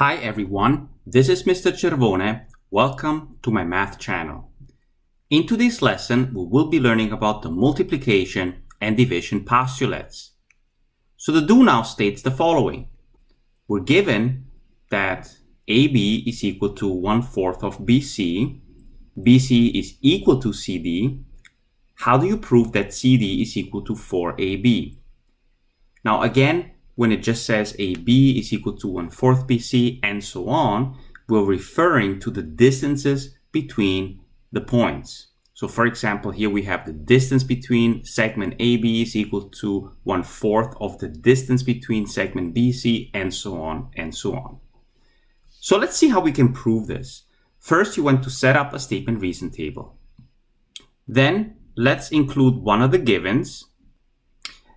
Hi everyone, this is Mr. Cervone. Welcome to my math channel. In today's lesson, we will be learning about the multiplication and division postulates. So the do now states the following. We're given that AB is equal to 1/4 of BC, BC is equal to CD. How do you prove that CD is equal to 4AB? Now again, when it just says AB is equal to 1/4 BC and so on, we're referring to the distances between the points. So for example, here we have the distance between segment AB is equal to 1/4 of the distance between segment BC and so on and so on. So let's see how we can prove this. First, you want to set up a statement reason table. Then let's include one of the givens.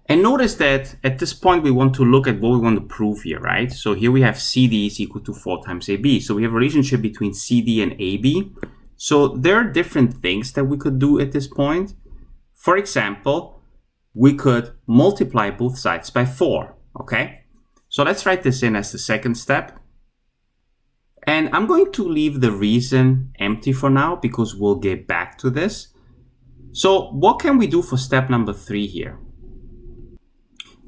And notice that at this point, we want to look at what we want to prove here, right? So here we have CD is equal to 4 times AB. So we have a relationship between CD and AB. So there are different things that we could do at this point. For example, we could multiply both sides by 4, okay? So let's write this in as the second step. And I'm going to leave the reason empty for now because we'll get back to this. So what can we do for step number 3 here?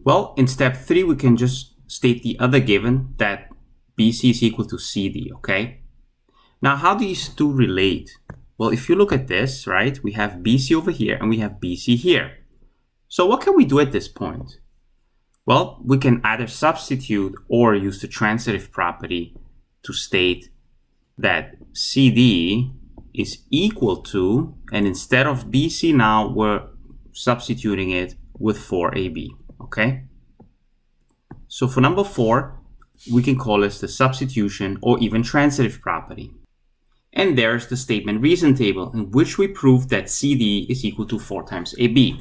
Well, in step 3, we can just state the other given that BC is equal to CD, okay? Now, how do these two relate? Well, if you look at this, right, we have BC over here and we have BC here. So what can we do at this point? Well, we can either substitute or use the transitive property to state that CD is equal to, and instead of BC now, we're substituting it with 4AB. Okay, so for number 4, we can call this the substitution or even transitive property. And there's the statement reason table in which we prove that CD is equal to 4 times AB.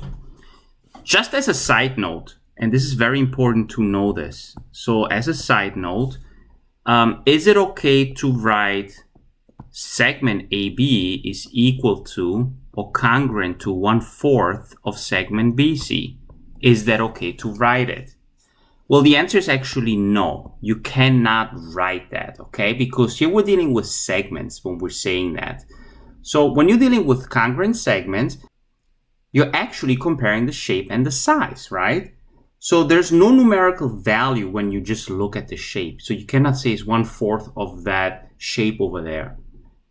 Just as a side note, and this is very important to know this. So as a side note, is it okay to write segment AB is equal to or congruent to 1/4 of segment BC? Is that okay to write it? Well, the answer is actually no. You cannot write that, okay? Because here we're dealing with segments when we're saying that. So when you're dealing with congruent segments, you're actually comparing the shape and the size, right? So there's no numerical value when you just look at the shape. So you cannot say it's 1/4 of that shape over there.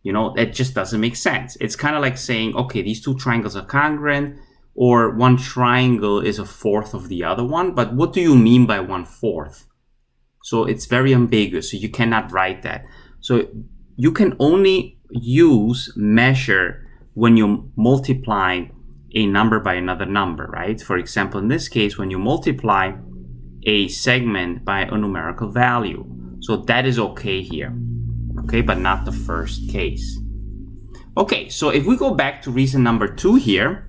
You know, that just doesn't make sense. It's kind of like saying, okay, these two triangles are congruent, or one triangle is 1/4 of the other one, but what do you mean by 1/4? So it's very ambiguous, so you cannot write that. So you can only use measure when you multiply a number by another number, right? For example, in this case, when you multiply a segment by a numerical value. So that is okay here, okay, but not the first case. Okay, so if we go back to reason number 2 here,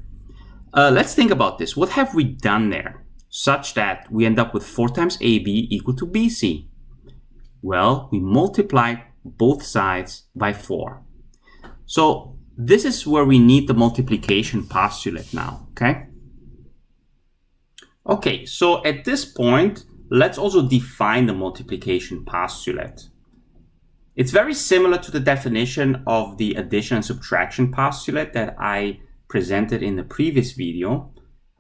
let's think about this. What have we done there such that we end up with 4 times AB equal to BC? Well, we multiplied both sides by 4. So this is where we need the multiplication postulate now, okay? Okay, so at this point, let's also define the multiplication postulate. It's very similar to the definition of the addition and subtraction postulate that I presented in the previous video.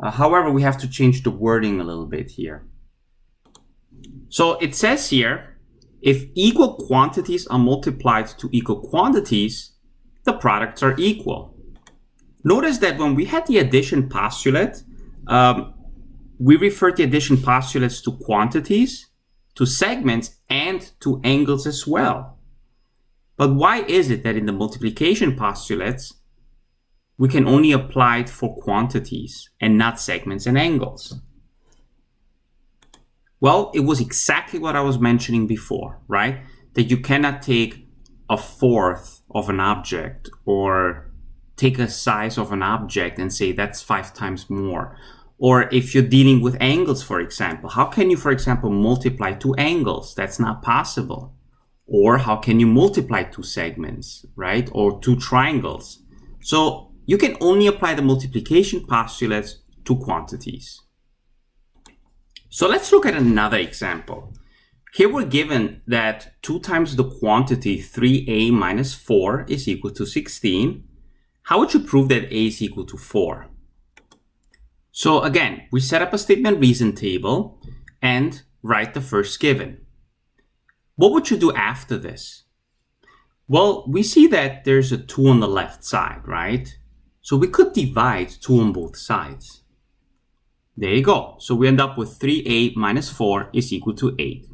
However, we have to change the wording a little bit here. So it says here, if equal quantities are multiplied to equal quantities, the products are equal. Notice that when we had the addition postulate, we referred the addition postulates to quantities, to segments, and to angles as well. But why is it that in the multiplication postulates, we can only apply it for quantities and not segments and angles? Well, it was exactly what I was mentioning before, right? That you cannot take 1/4 of an object or take a size of an object and say that's 5 times more. Or if you're dealing with angles, for example, how can you, for example, multiply 2 angles? That's not possible. Or how can you multiply 2 segments, right? Or 2 triangles? So you can only apply the multiplication postulates to quantities. So let's look at another example. Here we're given that 2 times the quantity 3a minus 4 is equal to 16. How would you prove that a is equal to 4? So again, we set up a statement reason table and write the first given. What would you do after this? Well, we see that there's a 2 on the left side, right? So we could divide 2 on both sides. There you go. So we end up with 3a minus 4 is equal to 8.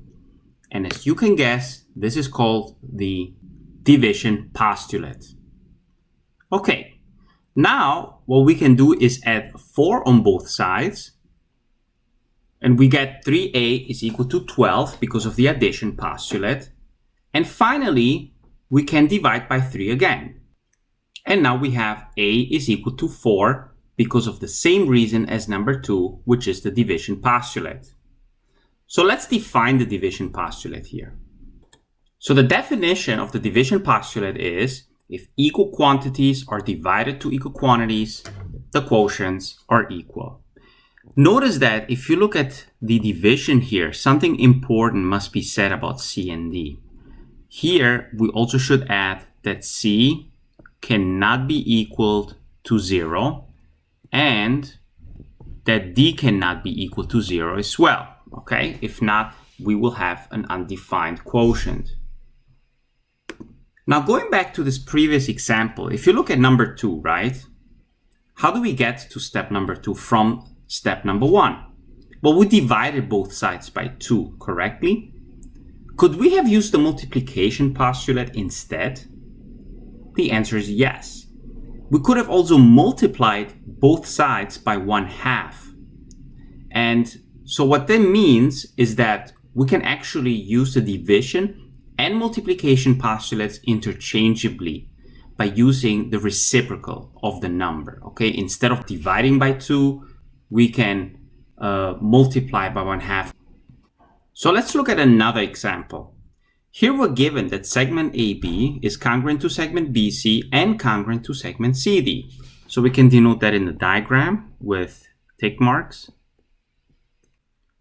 And as you can guess, this is called the division postulate. Okay, now what we can do is add 4 on both sides. And we get 3a is equal to 12 because of the addition postulate. And finally, we can divide by 3 again. And now we have a is equal to 4 because of the same reason as number 2, which is the division postulate. So let's define the division postulate here. So the definition of the division postulate is if equal quantities are divided to equal quantities, the quotients are equal. Notice that if you look at the division here, something important must be said about C and D. Here, we also should add that C cannot be equal to 0 and that D cannot be equal to 0 as well. Okay, if not, we will have an undefined quotient. Now going back to this previous example, if you look at number 2, right? How do we get to step number 2 from step number 1? Well, we divided both sides by 2 correctly. Could we have used the multiplication postulate instead? The answer is yes. We could have also multiplied both sides by 1/2. And so what that means is that we can actually use the division and multiplication postulates interchangeably by using the reciprocal of the number. Okay, instead of dividing by 2, we can multiply by 1/2. So let's look at another example. Here we're given that segment AB is congruent to segment BC and congruent to segment CD. So we can denote that in the diagram with tick marks.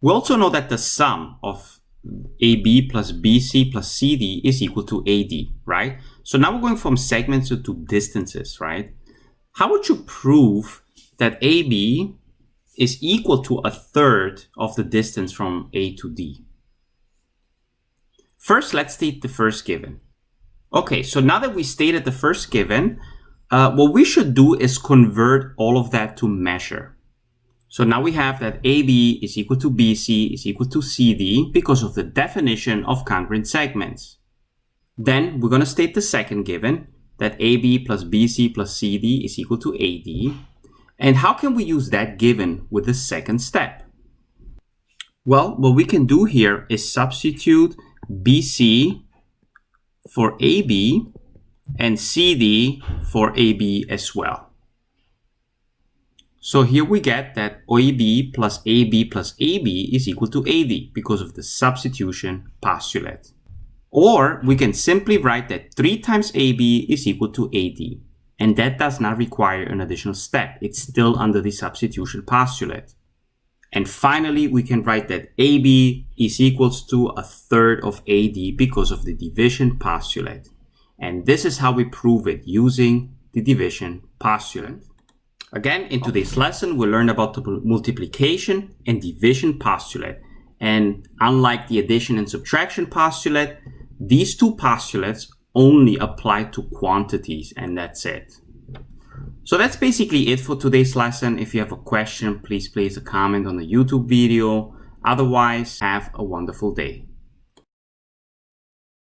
We also know that the sum of AB plus BC plus CD is equal to AD, right? So now we're going from segments to distances, right? How would you prove that AB is equal to 1/3 of the distance from A to D? First, let's state the first given. Okay, so now that we stated the first given, what we should do is convert all of that to measure. So now we have that AB is equal to BC is equal to CD because of the definition of congruent segments. Then we're going to state the second given, that AB plus BC plus CD is equal to AD. And how can we use that given with the second step? Well, what we can do here is substitute BC for AB and CD for AB as well. So here we get that AB plus AB plus AB is equal to AD because of the substitution postulate. Or we can simply write that 3 times AB is equal to AD. And that does not require an additional step. It's still under the substitution postulate. And finally, we can write that AB is equals to 1/3 of AD because of the division postulate. And this is how we prove it using the division postulate. Again, in today's lesson, we learned about the multiplication and division postulate. And unlike the addition and subtraction postulate, these two postulates only apply to quantities, and that's it. So that's basically it for today's lesson. If you have a question, please place a comment on the YouTube video. Otherwise, have a wonderful day.